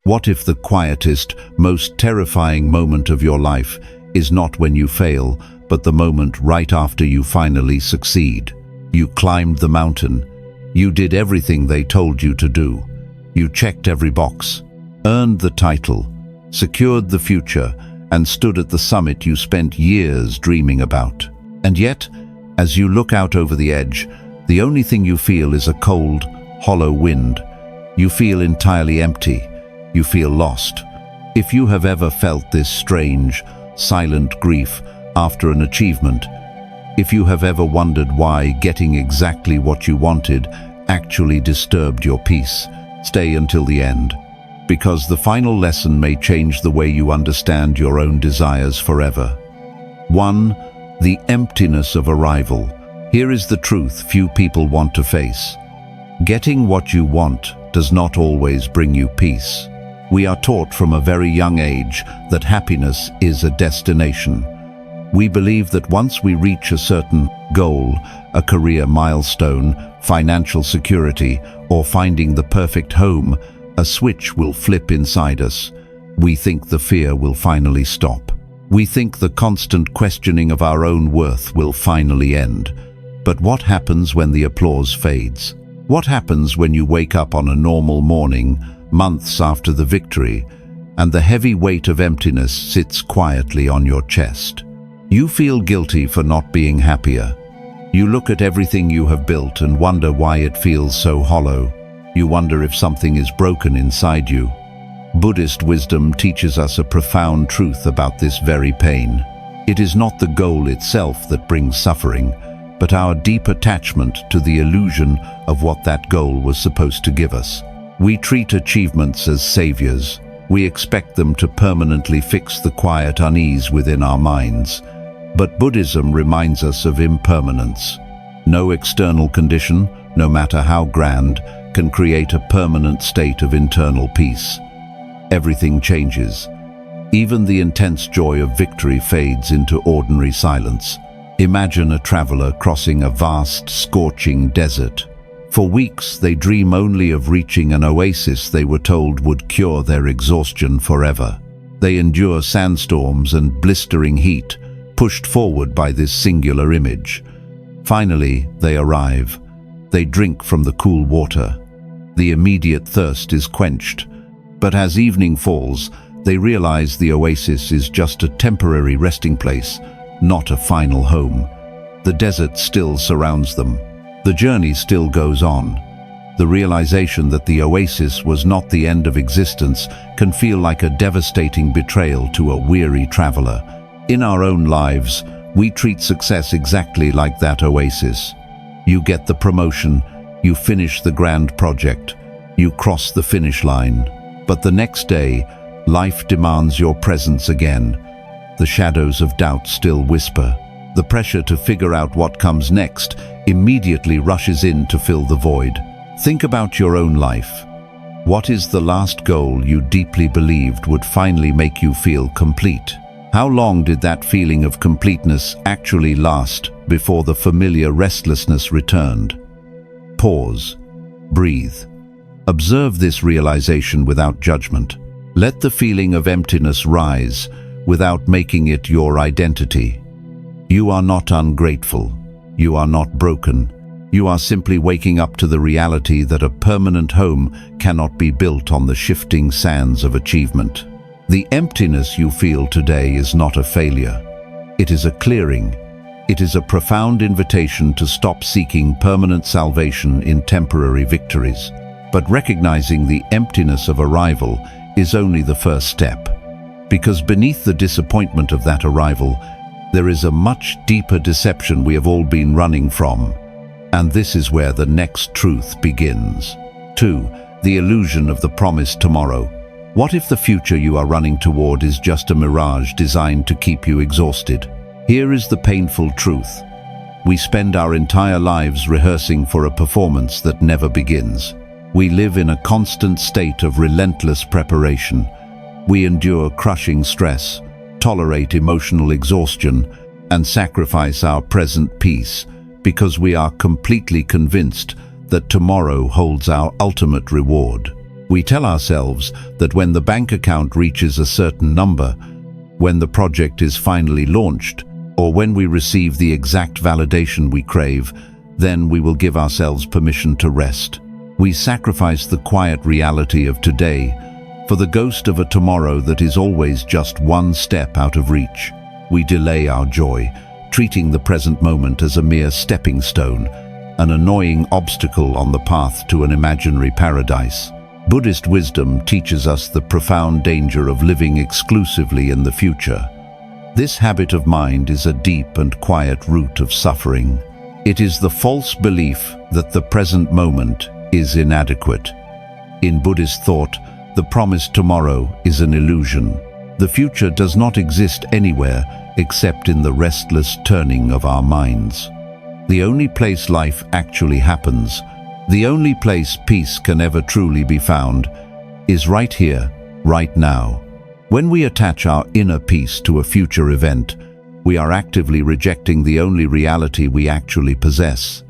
What if the quietest, most terrifying moment of your life is not when you fail, but the moment right after you finally succeed? You climbed the mountain. You did everything they told you to do. You checked every box, earned the title, secured the future, and stood at the summit you spent years dreaming about. And yet, as you look out over the edge, the only thing you feel is a cold, hollow wind. You feel entirely empty. You feel lost. If you have ever felt this strange, silent grief after an achievement, if you have ever wondered why getting exactly what you wanted actually disturbed your peace, stay until the end, because the final lesson may change the way you understand your own desires forever. 1. The emptiness of arrival. Here is the truth few people want to face. Getting what you want does not always bring you peace. We are taught from a very young age that happiness is a destination. We believe that once we reach a certain goal, a career milestone, financial security, or finding the perfect home, a switch will flip inside us. We think the fear will finally stop. We think the constant questioning of our own worth will finally end. But what happens when the applause fades? What happens when you wake up on a normal morning, months after the victory, and the heavy weight of emptiness sits quietly on your chest? You feel guilty for not being happier. You look at everything you have built and wonder why it feels so hollow. You wonder if something is broken inside you. Buddhist wisdom teaches us a profound truth about this very pain. It is not the goal itself that brings suffering, but our deep attachment to the illusion of what that goal was supposed to give us. We treat achievements as saviors. We expect them to permanently fix the quiet unease within our minds. But Buddhism reminds us of impermanence. No external condition, no matter how grand, can create a permanent state of internal peace. Everything changes. Even the intense joy of victory fades into ordinary silence. Imagine a traveler crossing a vast, scorching desert. For weeks, they dream only of reaching an oasis they were told would cure their exhaustion forever. They endure sandstorms and blistering heat, pushed forward by this singular image. Finally, they arrive. They drink from the cool water. The immediate thirst is quenched. But as evening falls, they realize the oasis is just a temporary resting place, not a final home. The desert still surrounds them. The journey still goes on. The realization that the oasis was not the end of existence can feel like a devastating betrayal to a weary traveler. In our own lives, we treat success exactly like that oasis. You get the promotion, you finish the grand project, you cross the finish line. But the next day, life demands your presence again. The shadows of doubt still whisper. The pressure to figure out what comes next immediately rushes in to fill the void. Think about your own life. What is the last goal you deeply believed would finally make you feel complete? How long did that feeling of completeness actually last before the familiar restlessness returned? Pause. Breathe. Observe this realization without judgment. Let the feeling of emptiness rise without making it your identity. You are not ungrateful. You are not broken. You are simply waking up to the reality that a permanent home cannot be built on the shifting sands of achievement. The emptiness you feel today is not a failure. It is a clearing. It is a profound invitation to stop seeking permanent salvation in temporary victories. But recognizing the emptiness of arrival is only the first step. Because beneath the disappointment of that arrival, there is a much deeper deception we have all been running from. And this is where the next truth begins. 2. The illusion of the promised tomorrow. What if the future you are running toward is just a mirage designed to keep you exhausted? Here is the painful truth. We spend our entire lives rehearsing for a performance that never begins. We live in a constant state of relentless preparation. We endure crushing stress, tolerate emotional exhaustion, and sacrifice our present peace because we are completely convinced that tomorrow holds our ultimate reward. We tell ourselves that when the bank account reaches a certain number, when the project is finally launched, or when we receive the exact validation we crave, then we will give ourselves permission to rest. We sacrifice the quiet reality of today for the ghost of a tomorrow that is always just one step out of reach. We delay our joy, treating the present moment as a mere stepping stone, an annoying obstacle on the path to an imaginary paradise. Buddhist wisdom teaches us the profound danger of living exclusively in the future. This habit of mind is a deep and quiet root of suffering. It is the false belief that the present moment is inadequate. In Buddhist thought, the promised tomorrow is an illusion. The future does not exist anywhere except in the restless turning of our minds. The only place life actually happens, the only place peace can ever truly be found, is right here, right now. When we attach our inner peace to a future event, we are actively rejecting the only reality we actually possess.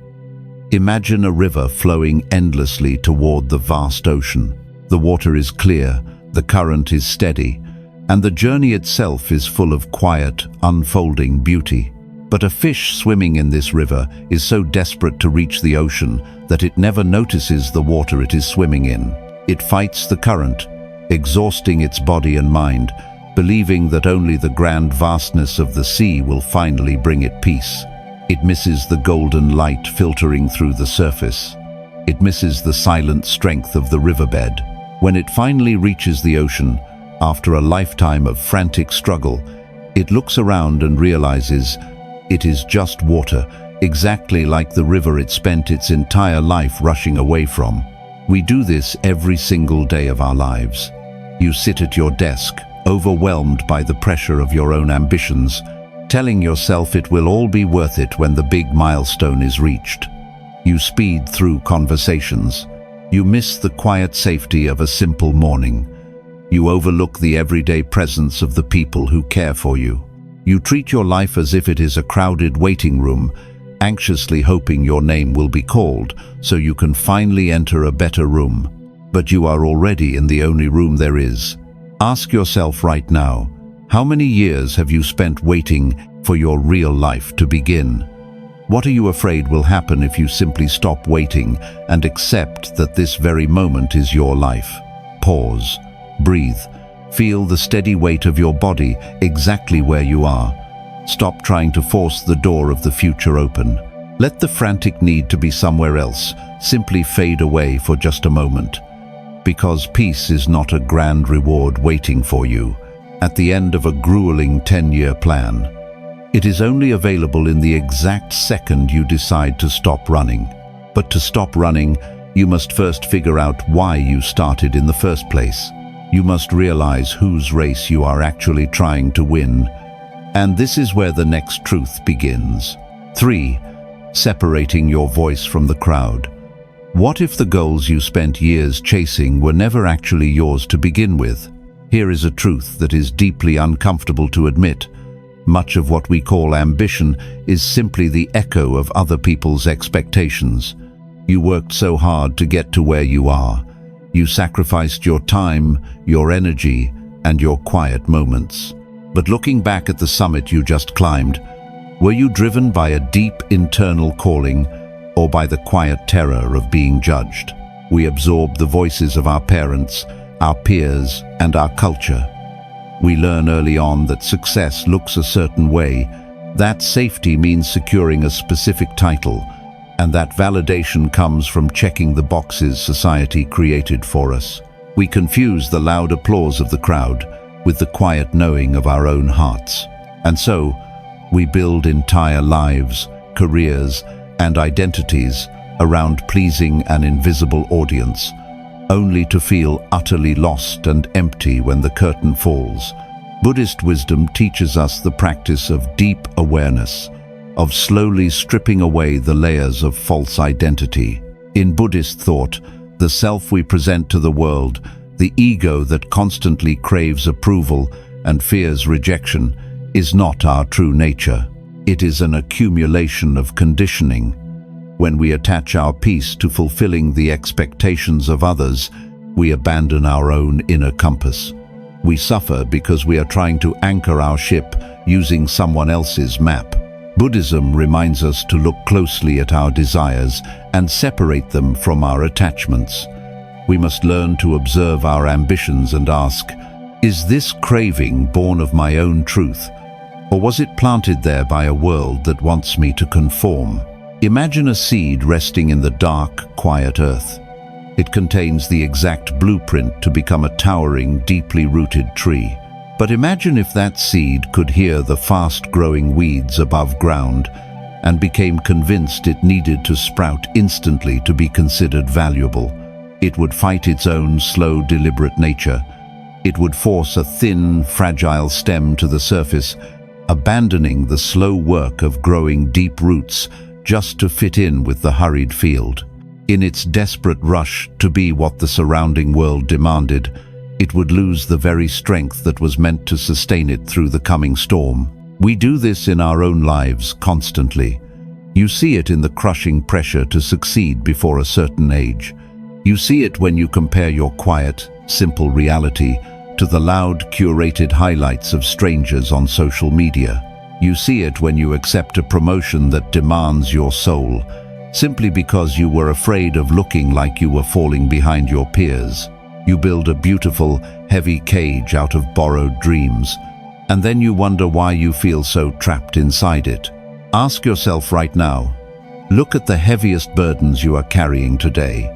Imagine a river flowing endlessly toward the vast ocean. The water is clear, the current is steady, and the journey itself is full of quiet, unfolding beauty. But a fish swimming in this river is so desperate to reach the ocean that it never notices the water it is swimming in. It fights the current, exhausting its body and mind, believing that only the grand vastness of the sea will finally bring it peace. It misses the golden light filtering through the surface. It misses the silent strength of the riverbed. When it finally reaches the ocean, after a lifetime of frantic struggle, it looks around and realizes it is just water, exactly like the river it spent its entire life rushing away from. We do this every single day of our lives. You sit at your desk, overwhelmed by the pressure of your own ambitions, telling yourself it will all be worth it when the big milestone is reached. You speed through conversations. You miss the quiet safety of a simple morning. You overlook the everyday presence of the people who care for you. You treat your life as if it is a crowded waiting room, anxiously hoping your name will be called so you can finally enter a better room. But you are already in the only room there is. Ask yourself right now, how many years have you spent waiting for your real life to begin? What are you afraid will happen if you simply stop waiting and accept that this very moment is your life? Pause, breathe, feel the steady weight of your body exactly where you are. Stop trying to force the door of the future open. Let the frantic need to be somewhere else simply fade away for just a moment. Because peace is not a grand reward waiting for you at the end of a grueling 10-year plan. It is only available in the exact second you decide to stop running. But to stop running, you must first figure out why you started in the first place. You must realize whose race you are actually trying to win. And this is where the next truth begins. 3. Separating your voice from the crowd. What if the goals you spent years chasing were never actually yours to begin with? Here is a truth that is deeply uncomfortable to admit. Much of what we call ambition is simply the echo of other people's expectations. You worked so hard to get to where you are. You sacrificed your time, your energy, and your quiet moments. But looking back at the summit you just climbed, were you driven by a deep internal calling or by the quiet terror of being judged? We absorb the voices of our parents, our peers, and our culture. We learn early on that success looks a certain way, that safety means securing a specific title, and that validation comes from checking the boxes society created for us. We confuse the loud applause of the crowd with the quiet knowing of our own hearts. And so, we build entire lives, careers, and identities around pleasing an invisible audience, only to feel utterly lost and empty when the curtain falls. Buddhist wisdom teaches us the practice of deep awareness, of slowly stripping away the layers of false identity. In Buddhist thought, the self we present to the world, the ego that constantly craves approval and fears rejection, is not our true nature. It is an accumulation of conditioning. When we attach our peace to fulfilling the expectations of others, We abandon our own inner compass. We suffer because we are trying to anchor our ship using someone else's map. Buddhism reminds us to look closely at our desires and separate them from our attachments. We must learn to observe our ambitions and ask, is this craving born of my own truth, or was it planted there by a world that wants me to conform? Imagine a seed resting in the dark, quiet earth. It contains the exact blueprint to become a towering, deeply rooted tree. But imagine if that seed could hear the fast-growing weeds above ground and became convinced it needed to sprout instantly to be considered valuable. It would fight its own slow, deliberate nature. It would force a thin, fragile stem to the surface, abandoning the slow work of growing deep roots just to fit in with the hurried field. In its desperate rush to be what the surrounding world demanded, it would lose the very strength that was meant to sustain it through the coming storm. We do this in our own lives constantly. You see it in the crushing pressure to succeed before a certain age. You see it when you compare your quiet, simple reality to the loud, curated highlights of strangers on social media. You see it when you accept a promotion that demands your soul, simply because you were afraid of looking like you were falling behind your peers. You build a beautiful, heavy cage out of borrowed dreams, and then you wonder why you feel so trapped inside it. Ask yourself right now, look at the heaviest burdens you are carrying today.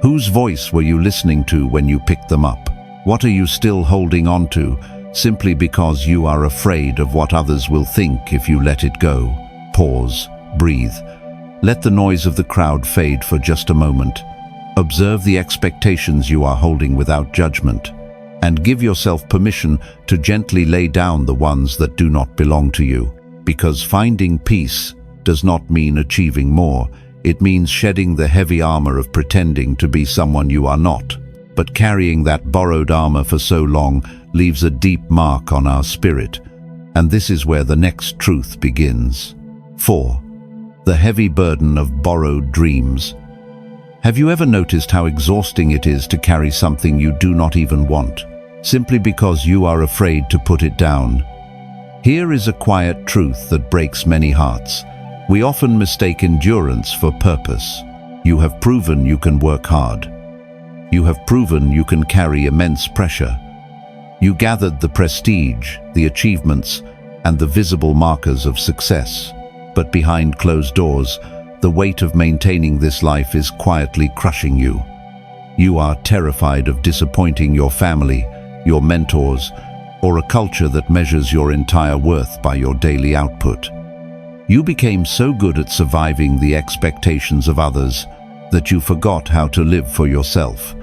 Whose voice were you listening to when you picked them up? What are you still holding on to, simply because you are afraid of what others will think if you let it go? Pause, breathe. Let the noise of the crowd fade for just a moment. Observe the expectations you are holding without judgment, and give yourself permission to gently lay down the ones that do not belong to you. Because finding peace does not mean achieving more. It means shedding the heavy armor of pretending to be someone you are not. But carrying that borrowed armor for so long leaves a deep mark on our spirit, and this is where the next truth begins. 4. The heavy burden of borrowed dreams. Have you ever noticed how exhausting it is to carry something you do not even want, simply because you are afraid to put it down? Here is a quiet truth that breaks many hearts. We often mistake endurance for purpose. You have proven you can work hard. You have proven you can carry immense pressure. You gathered the prestige, the achievements, and the visible markers of success. But behind closed doors, the weight of maintaining this life is quietly crushing you. You are terrified of disappointing your family, your mentors, or a culture that measures your entire worth by your daily output. You became so good at surviving the expectations of others that you forgot how to live for yourself.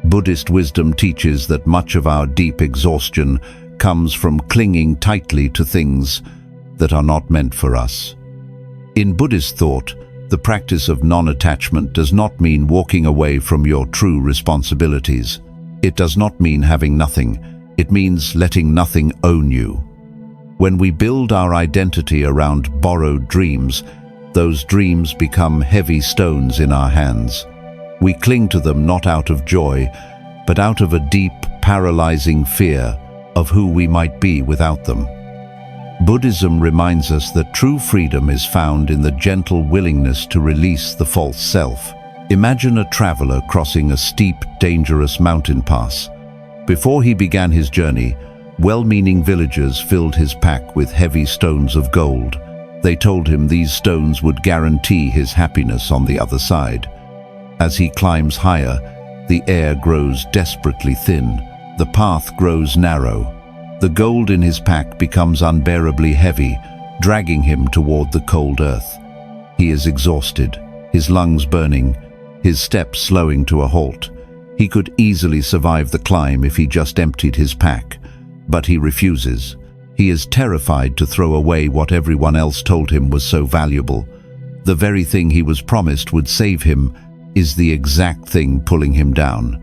Buddhist wisdom teaches that much of our deep exhaustion comes from clinging tightly to things that are not meant for us. In Buddhist thought, the practice of non-attachment does not mean walking away from your true responsibilities. It does not mean having nothing. It means letting nothing own you. When we build our identity around borrowed dreams, those dreams become heavy stones in our hands. We cling to them not out of joy, but out of a deep, paralyzing fear of who we might be without them. Buddhism reminds us that true freedom is found in the gentle willingness to release the false self. Imagine a traveler crossing a steep, dangerous mountain pass. Before he began his journey, well-meaning villagers filled his pack with heavy stones of gold. They told him these stones would guarantee his happiness on the other side. As he climbs higher, the air grows desperately thin. The path grows narrow. The gold in his pack becomes unbearably heavy, dragging him toward the cold earth. He is exhausted, his lungs burning, his steps slowing to a halt. He could easily survive the climb if he just emptied his pack, but he refuses. He is terrified to throw away what everyone else told him was so valuable. The very thing he was promised would save him is the exact thing pulling him down.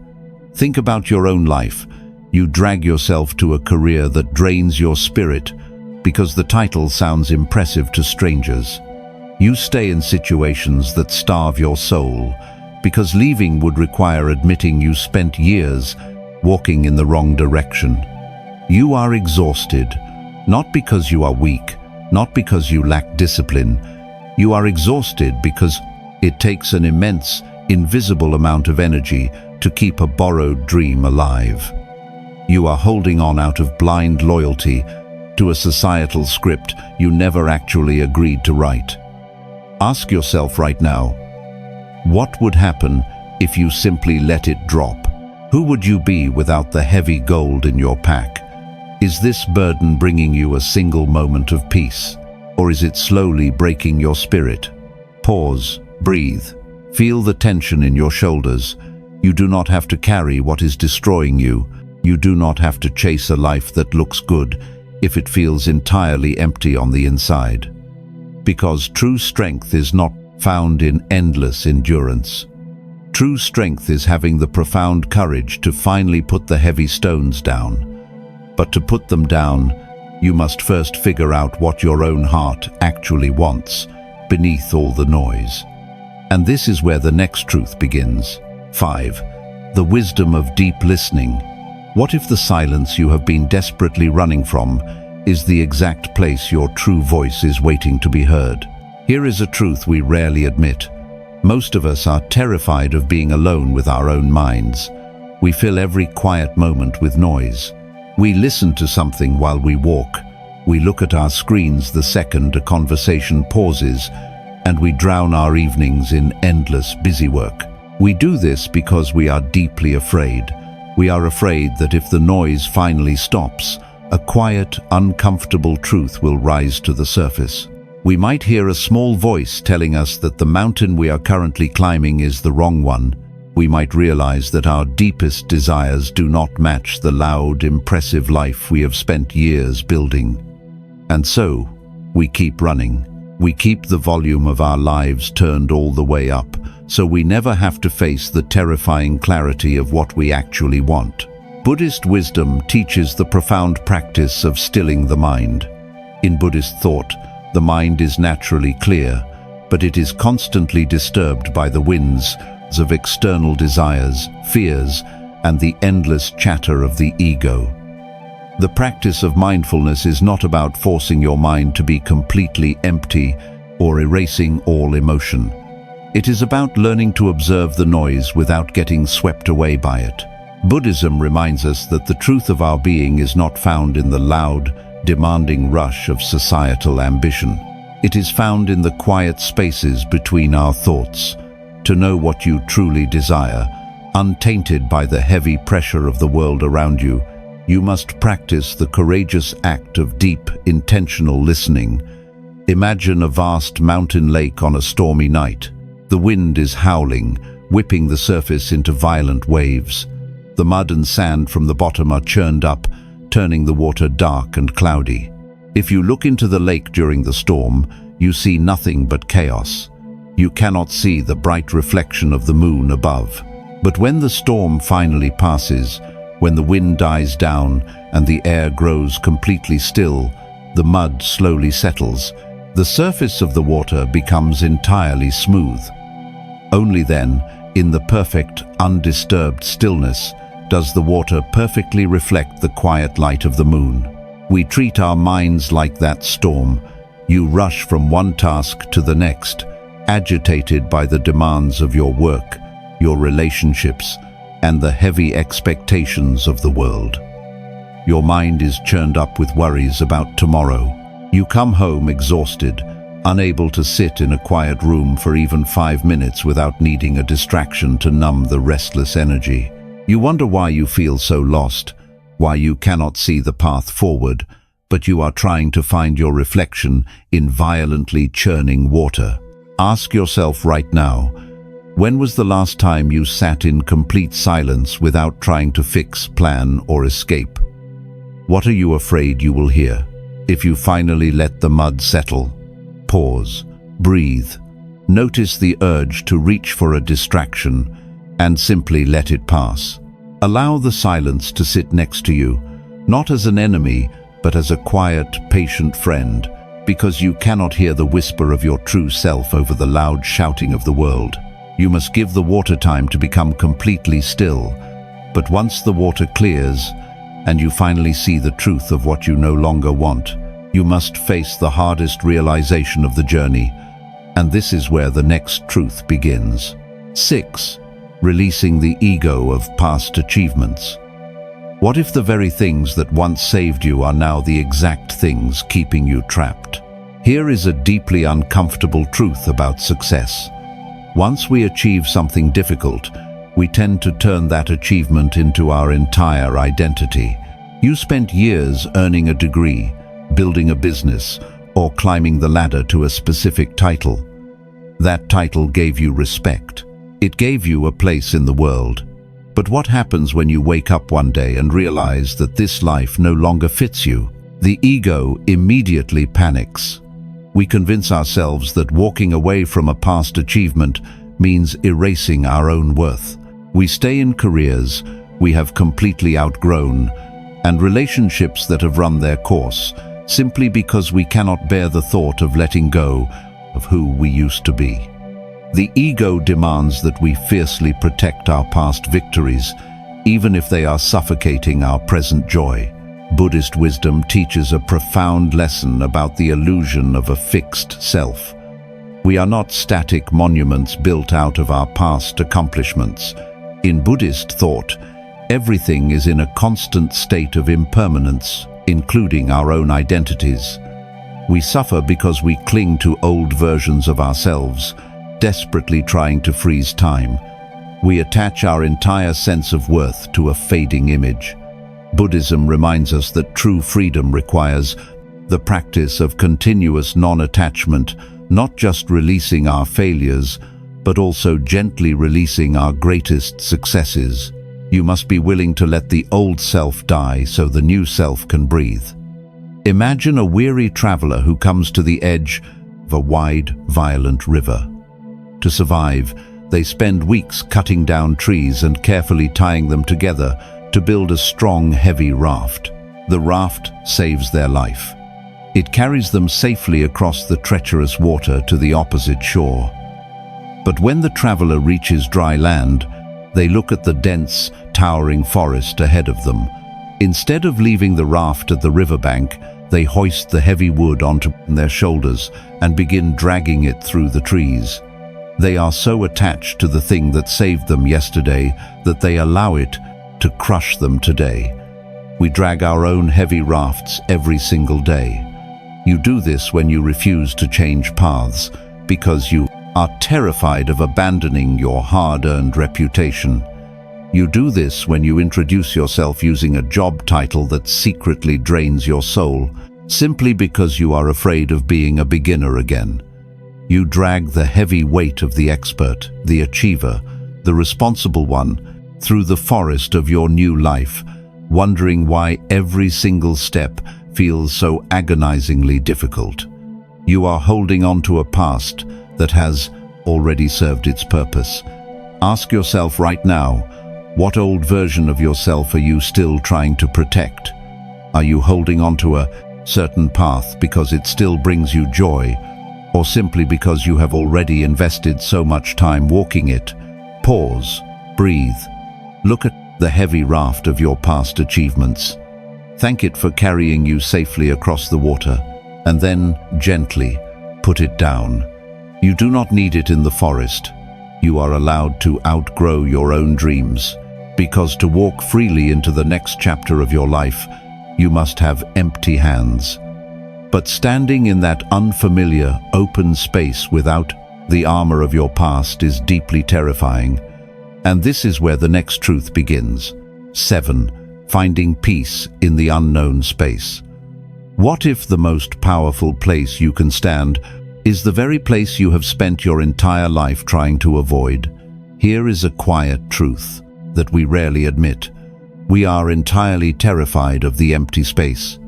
Think about your own life. You drag yourself to a career that drains your spirit because the title sounds impressive to strangers. You stay in situations that starve your soul because leaving would require admitting you spent years walking in the wrong direction. You are exhausted, not because you are weak, not because you lack discipline. You are exhausted because it takes an immense, invisible amount of energy to keep a borrowed dream alive. You are holding on out of blind loyalty to a societal script you never actually agreed to write. Ask yourself right now, what would happen if you simply let it drop? Who would you be without the heavy gold in your pack? Is this burden bringing you a single moment of peace, or is it slowly breaking your spirit? Pause, breathe, feel the tension in your shoulders. You do not have to carry what is destroying you. You do not have to chase a life that looks good if it feels entirely empty on the inside. Because true strength is not found in endless endurance. True strength is having the profound courage to finally put the heavy stones down. But to put them down, you must first figure out what your own heart actually wants, beneath all the noise. And this is where the next truth begins. 5. The wisdom of deep listening. What if the silence you have been desperately running from is the exact place your true voice is waiting to be heard? Here is a truth we rarely admit. Most of us are terrified of being alone with our own minds. We fill every quiet moment with noise. We listen to something while we walk. We look at our screens the second a conversation pauses, and we drown our evenings in endless busy work. We do this because we are deeply afraid. We are afraid that if the noise finally stops, a quiet, uncomfortable truth will rise to the surface. We might hear a small voice telling us that the mountain we are currently climbing is the wrong one. We might realize that our deepest desires do not match the loud, impressive life we have spent years building. And so, we keep running. We keep the volume of our lives turned all the way up, so we never have to face the terrifying clarity of what we actually want. Buddhist wisdom teaches the profound practice of stilling the mind. In Buddhist thought, the mind is naturally clear, but it is constantly disturbed by the winds of external desires, fears, and the endless chatter of the ego. The practice of mindfulness is not about forcing your mind to be completely empty or erasing all emotion. It is about learning to observe the noise without getting swept away by it. Buddhism reminds us that the truth of our being is not found in the loud, demanding rush of societal ambition. It is found in the quiet spaces between our thoughts. To know what you truly desire, untainted by the heavy pressure of the world around you, you must practice the courageous act of deep, intentional listening. Imagine a vast mountain lake on a stormy night. The wind is howling, whipping the surface into violent waves. The mud and sand from the bottom are churned up, turning the water dark and cloudy. If you look into the lake during the storm, you see nothing but chaos. You cannot see the bright reflection of the moon above. But when the storm finally passes, when the wind dies down and the air grows completely still, the mud slowly settles. The surface of the water becomes entirely smooth. Only then, in the perfect, undisturbed stillness, does the water perfectly reflect the quiet light of the moon. We treat our minds like that storm. You rush from one task to the next, agitated by the demands of your work, your relationships, and the heavy expectations of the world. Your mind is churned up with worries about tomorrow. You come home exhausted, unable to sit in a quiet room for even 5 minutes without needing a distraction to numb the restless energy. You wonder why you feel so lost, why you cannot see the path forward, but you are trying to find your reflection in violently churning water. Ask yourself right now, when was the last time you sat in complete silence without trying to fix, plan, or escape? What are you afraid you will hear? If you finally let the mud settle, pause, breathe, notice the urge to reach for a distraction, and simply let it pass. Allow the silence to sit next to you, not as an enemy, but as a quiet, patient friend, because you cannot hear the whisper of your true self over the loud shouting of the world. You must give the water time to become completely still. But once the water clears, and you finally see the truth of what you no longer want, you must face the hardest realization of the journey. And this is where the next truth begins. 6. Releasing the ego of past achievements. What if the very things that once saved you are now the exact things keeping you trapped? Here is a deeply uncomfortable truth about success. Once we achieve something difficult, we tend to turn that achievement into our entire identity. You spent years earning a degree, building a business, or climbing the ladder to a specific title. That title gave you respect. It gave you a place in the world. But what happens when you wake up one day and realize that this life no longer fits you? The ego immediately panics. We convince ourselves that walking away from a past achievement means erasing our own worth. We stay in careers we have completely outgrown and relationships that have run their course simply because we cannot bear the thought of letting go of who we used to be. The ego demands that we fiercely protect our past victories, even if they are suffocating our present joy. Buddhist wisdom teaches a profound lesson about the illusion of a fixed self. We are not static monuments built out of our past accomplishments. In Buddhist thought, everything is in a constant state of impermanence, including our own identities. We suffer because we cling to old versions of ourselves, desperately trying to freeze time. We attach our entire sense of worth to a fading image. Buddhism reminds us that true freedom requires the practice of continuous non-attachment, not just releasing our failures, but also gently releasing our greatest successes. You must be willing to let the old self die so the new self can breathe. Imagine a weary traveler who comes to the edge of a wide, violent river. To survive, they spend weeks cutting down trees and carefully tying them together to build a strong, heavy raft. The raft saves their life. It carries them safely across the treacherous water to the opposite shore. But when the traveler reaches dry land, they look at the dense, towering forest ahead of them. Instead of leaving the raft at the riverbank, they hoist the heavy wood onto their shoulders and begin dragging it through the trees. They are so attached to the thing that saved them yesterday that they allow it to crush them today. We drag our own heavy rafts every single day. You do this when you refuse to change paths because you are terrified of abandoning your hard-earned reputation. You do this when you introduce yourself using a job title that secretly drains your soul, simply because you are afraid of being a beginner again. You drag the heavy weight of the expert, the achiever, the responsible one, through the forest of your new life, wondering why every single step feels so agonizingly difficult. You are holding on to a past that has already served its purpose. Ask yourself right now, what old version of yourself are you still trying to protect? Are you holding on to a certain path because it still brings you joy, or simply because you have already invested so much time walking it? Pause, breathe, look at the heavy raft of your past achievements. Thank it for carrying you safely across the water, and then gently put it down. You do not need it in the forest. You are allowed to outgrow your own dreams, because to walk freely into the next chapter of your life, you must have empty hands. But standing in that unfamiliar, open space without the armor of your past is deeply terrifying. And this is where the next truth begins. 7. Finding peace in the unknown space. What if the most powerful place you can stand is the very place you have spent your entire life trying to avoid? Here is a quiet truth that we rarely admit. We are entirely terrified of the empty space.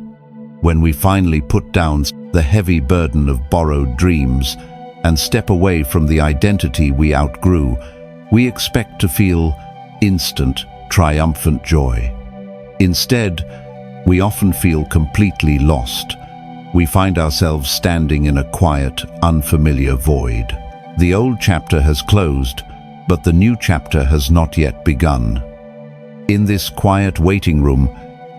When we finally put down the heavy burden of borrowed dreams and step away from the identity we outgrew, we expect to feel instant, triumphant joy. Instead, we often feel completely lost. We find ourselves standing in a quiet, unfamiliar void. The old chapter has closed, but the new chapter has not yet begun. In this quiet waiting room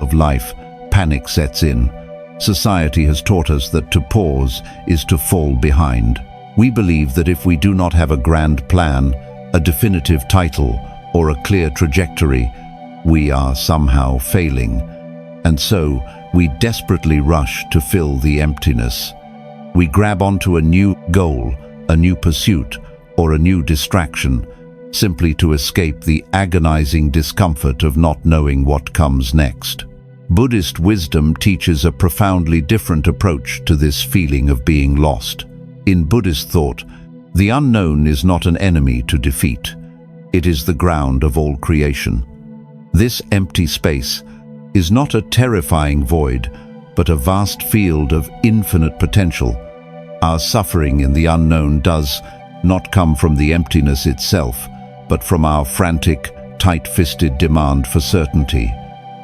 of life, panic sets in. Society has taught us that to pause is to fall behind. We believe that if we do not have a grand plan, a definitive title, or a clear trajectory, we are somehow failing. And so, we desperately rush to fill the emptiness. We grab onto a new goal, a new pursuit, or a new distraction, simply to escape the agonizing discomfort of not knowing what comes next. Buddhist wisdom teaches a profoundly different approach to this feeling of being lost. In Buddhist thought, the unknown is not an enemy to defeat. It is the ground of all creation. This empty space is not a terrifying void, but a vast field of infinite potential. Our suffering in the unknown does not come from the emptiness itself, but from our frantic, tight-fisted demand for certainty.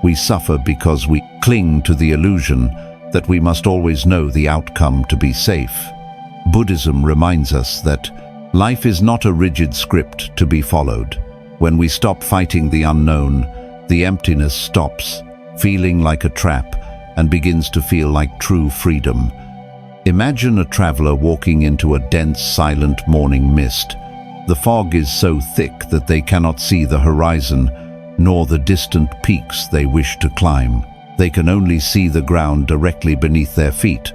We suffer because we cling to the illusion that we must always know the outcome to be safe. Buddhism reminds us that life is not a rigid script to be followed. When we stop fighting the unknown, the emptiness stops, feeling like a trap, and begins to feel like true freedom. Imagine a traveler walking into a dense, silent morning mist. The fog is so thick that they cannot see the horizon, nor the distant peaks they wish to climb. They can only see the ground directly beneath their feet.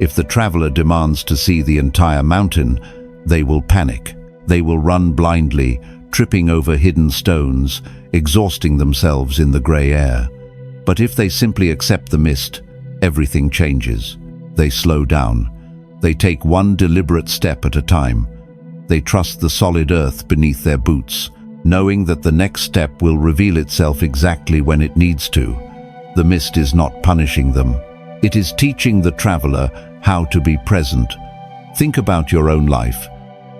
If the traveler demands to see the entire mountain, they will panic. They will run blindly, tripping over hidden stones, exhausting themselves in the gray air. But if they simply accept the mist, everything changes. They slow down. They take one deliberate step at a time. They trust the solid earth beneath their boots, knowing that the next step will reveal itself exactly when it needs to. The mist is not punishing them. It is teaching the traveler how to be present. Think about your own life.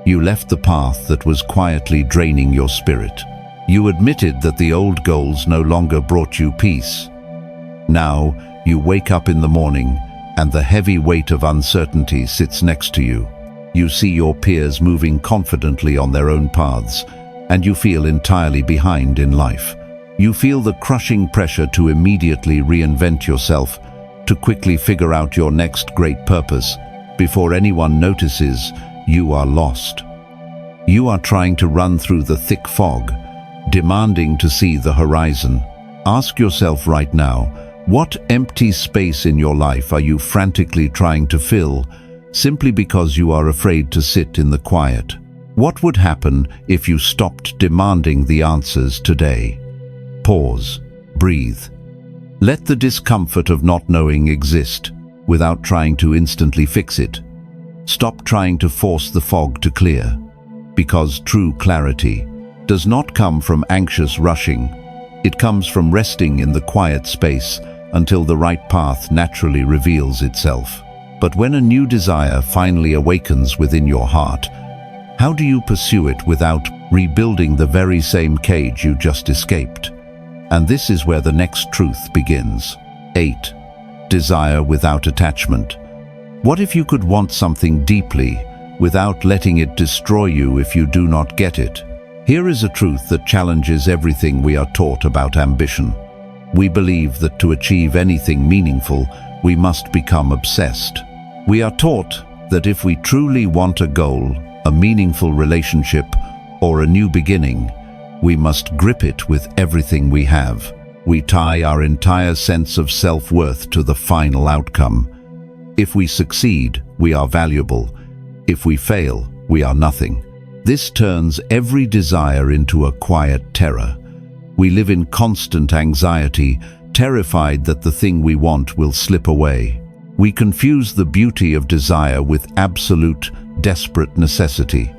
You left the path that was quietly draining your spirit. You admitted that the old goals no longer brought you peace. Now, you wake up in the morning, and the heavy weight of uncertainty sits next to you. You see your peers moving confidently on their own paths, and you feel entirely behind in life. You feel the crushing pressure to immediately reinvent yourself, to quickly figure out your next great purpose. Before anyone notices, you are lost. You are trying to run through the thick fog, demanding to see the horizon. Ask yourself right now, what empty space in your life are you frantically trying to fill, simply because you are afraid to sit in the quiet? What would happen if you stopped demanding the answers today? Pause. Breathe. Let the discomfort of not knowing exist, without trying to instantly fix it. Stop trying to force the fog to clear, because true clarity does not come from anxious rushing. It comes from resting in the quiet space until the right path naturally reveals itself. But when a new desire finally awakens within your heart, how do you pursue it without rebuilding the very same cage you just escaped? And this is where the next truth begins. 8. Desire without attachment. What if you could want something deeply, without letting it destroy you if you do not get it? Here is a truth that challenges everything we are taught about ambition. We believe that to achieve anything meaningful, we must become obsessed. We are taught that if we truly want a goal, a meaningful relationship, or a new beginning, we must grip it with everything we have. We tie our entire sense of self-worth to the final outcome. If we succeed, we are valuable. If we fail, we are nothing. This turns every desire into a quiet terror. We live in constant anxiety, terrified that the thing we want will slip away. We confuse the beauty of desire with absolute, desperate necessity.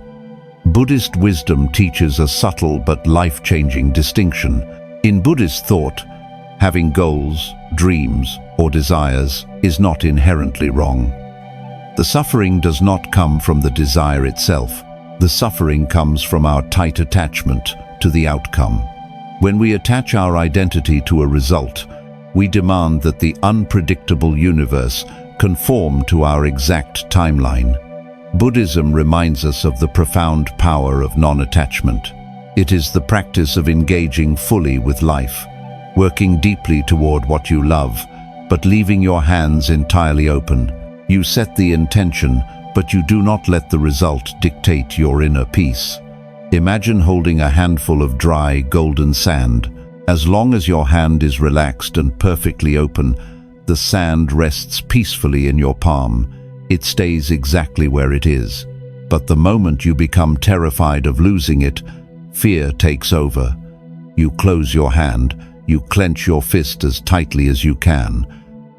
Buddhist wisdom teaches a subtle but life-changing distinction. In Buddhist thought, having goals, dreams, or desires is not inherently wrong. The suffering does not come from the desire itself. The suffering comes from our tight attachment to the outcome. When we attach our identity to a result, we demand that the unpredictable universe conform to our exact timeline. Buddhism reminds us of the profound power of non-attachment. It is the practice of engaging fully with life, working deeply toward what you love, but leaving your hands entirely open. You set the intention, but you do not let the result dictate your inner peace. Imagine holding a handful of dry, golden sand. As long as your hand is relaxed and perfectly open, the sand rests peacefully in your palm. It stays exactly where it is. But the moment you become terrified of losing it, fear takes over. You close your hand, you clench your fist as tightly as you can,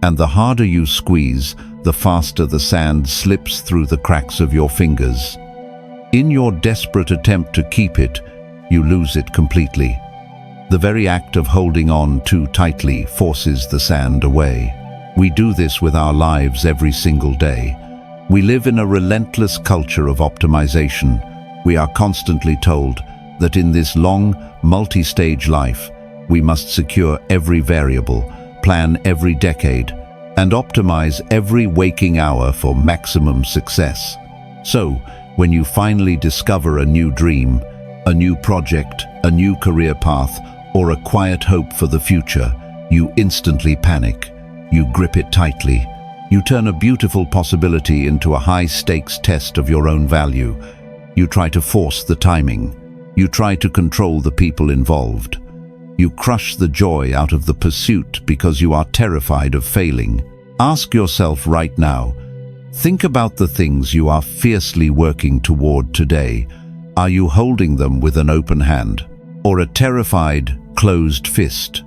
and the harder you squeeze, the faster the sand slips through the cracks of your fingers. In your desperate attempt to keep it, you lose it completely. The very act of holding on too tightly forces the sand away. We do this with our lives every single day. We live in a relentless culture of optimization. We are constantly told that in this long, multi-stage life, we must secure every variable, plan every decade, and optimize every waking hour for maximum success. So, when you finally discover a new dream, a new project, a new career path, or a quiet hope for the future, you instantly panic. You grip it tightly. You turn a beautiful possibility into a high-stakes test of your own value. You try to force the timing. You try to control the people involved. You crush the joy out of the pursuit because you are terrified of failing. Ask yourself right now, think about the things you are fiercely working toward today. Are you holding them with an open hand or a terrified, closed fist?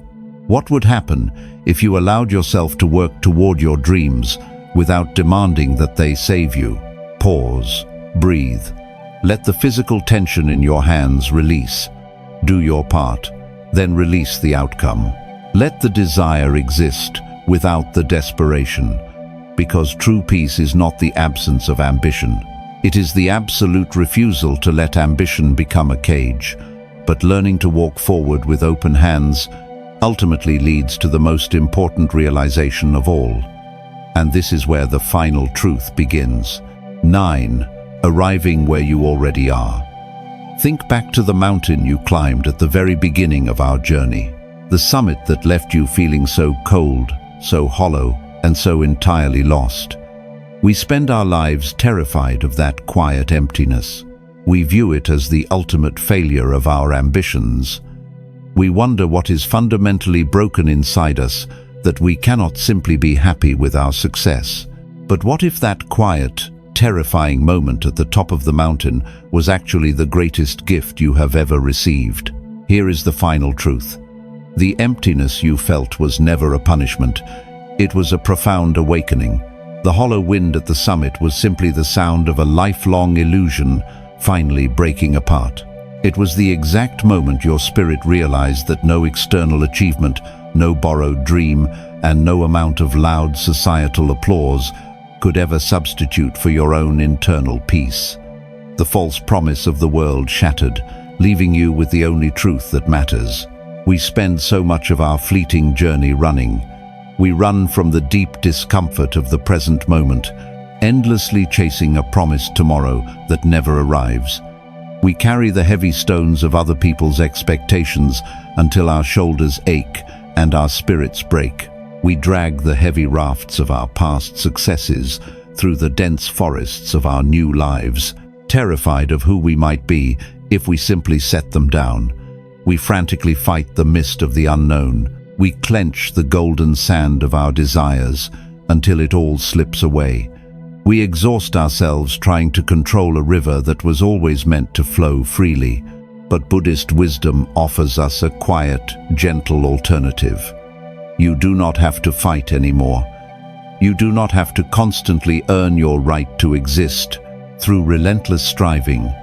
What would happen if you allowed yourself to work toward your dreams without demanding that they save you? Pause, breathe. Let the physical tension in your hands release. Do your part, then release the outcome. Let the desire exist without the desperation, because true peace is not the absence of ambition. It is the absolute refusal to let ambition become a cage, but learning to walk forward with open hands ultimately leads to the most important realization of all. And this is where the final truth begins. 9. Arriving where you already are. Think back to the mountain you climbed at the very beginning of our journey. The summit that left you feeling so cold, so hollow, and so entirely lost. We spend our lives terrified of that quiet emptiness. We view it as the ultimate failure of our ambitions. We wonder what is fundamentally broken inside us, that we cannot simply be happy with our success. But what if that quiet, terrifying moment at the top of the mountain was actually the greatest gift you have ever received? Here is the final truth. The emptiness you felt was never a punishment. It was a profound awakening. The hollow wind at the summit was simply the sound of a lifelong illusion finally breaking apart. It was the exact moment your spirit realized that no external achievement, no borrowed dream, and no amount of loud societal applause could ever substitute for your own internal peace. The false promise of the world shattered, leaving you with the only truth that matters. We spend so much of our fleeting journey running. We run from the deep discomfort of the present moment, endlessly chasing a promised tomorrow that never arrives. We carry the heavy stones of other people's expectations until our shoulders ache and our spirits break. We drag the heavy rafts of our past successes through the dense forests of our new lives, terrified of who we might be if we simply set them down. We frantically fight the mist of the unknown. We clench the golden sand of our desires until it all slips away. We exhaust ourselves trying to control a river that was always meant to flow freely. But Buddhist wisdom offers us a quiet, gentle alternative. You do not have to fight anymore. You do not have to constantly earn your right to exist through relentless striving.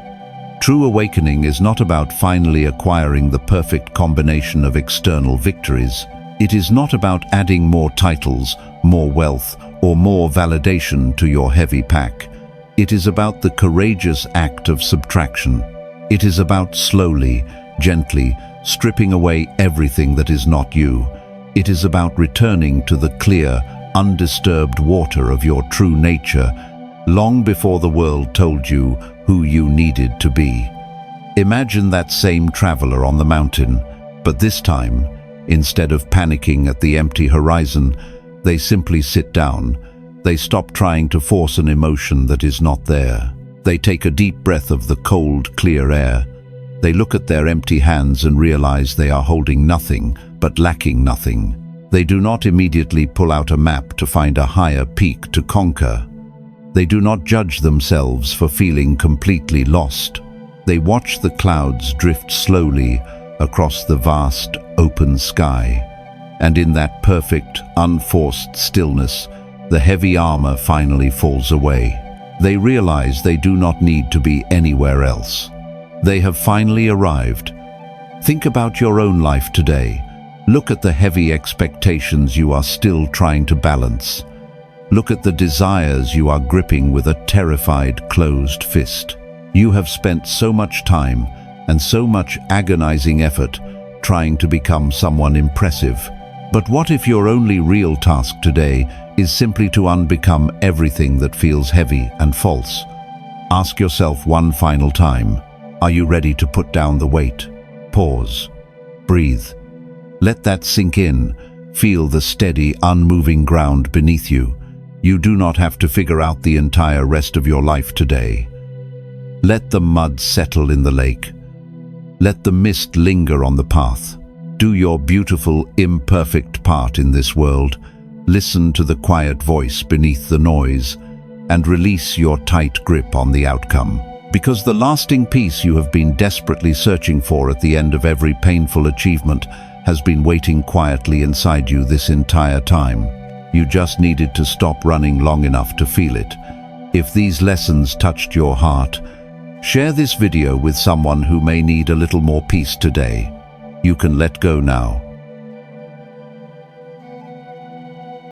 True awakening is not about finally acquiring the perfect combination of external victories. It is not about adding more titles, more wealth, or more validation to your heavy pack. It is about the courageous act of subtraction. It is about slowly, gently, stripping away everything that is not you. It is about returning to the clear, undisturbed water of your true nature long before the world told you who you needed to be. Imagine that same traveler on the mountain, but this time, instead of panicking at the empty horizon, they simply sit down. They stop trying to force an emotion that is not there. They take a deep breath of the cold, clear air. They look at their empty hands and realize they are holding nothing, but lacking nothing. They do not immediately pull out a map to find a higher peak to conquer. They do not judge themselves for feeling completely lost. They watch the clouds drift slowly across the vast, open sky. And in that perfect, unforced stillness, the heavy armor finally falls away. They realize they do not need to be anywhere else. They have finally arrived. Think about your own life today. Look at the heavy expectations you are still trying to balance. Look at the desires you are gripping with a terrified, closed fist. You have spent so much time and so much agonizing effort trying to become someone impressive. But what if your only real task today is simply to unbecome everything that feels heavy and false? Ask yourself one final time, are you ready to put down the weight? Pause. Breathe. Let that sink in. Feel the steady, unmoving ground beneath you. You do not have to figure out the entire rest of your life today. Let the mud settle in the lake. Let the mist linger on the path. Do your beautiful, imperfect part in this world. Listen to the quiet voice beneath the noise and release your tight grip on the outcome. Because the lasting peace you have been desperately searching for at the end of every painful achievement has been waiting quietly inside you this entire time. You just needed to stop running long enough to feel it. If these lessons touched your heart, share this video with someone who may need a little more peace today. You can let go now.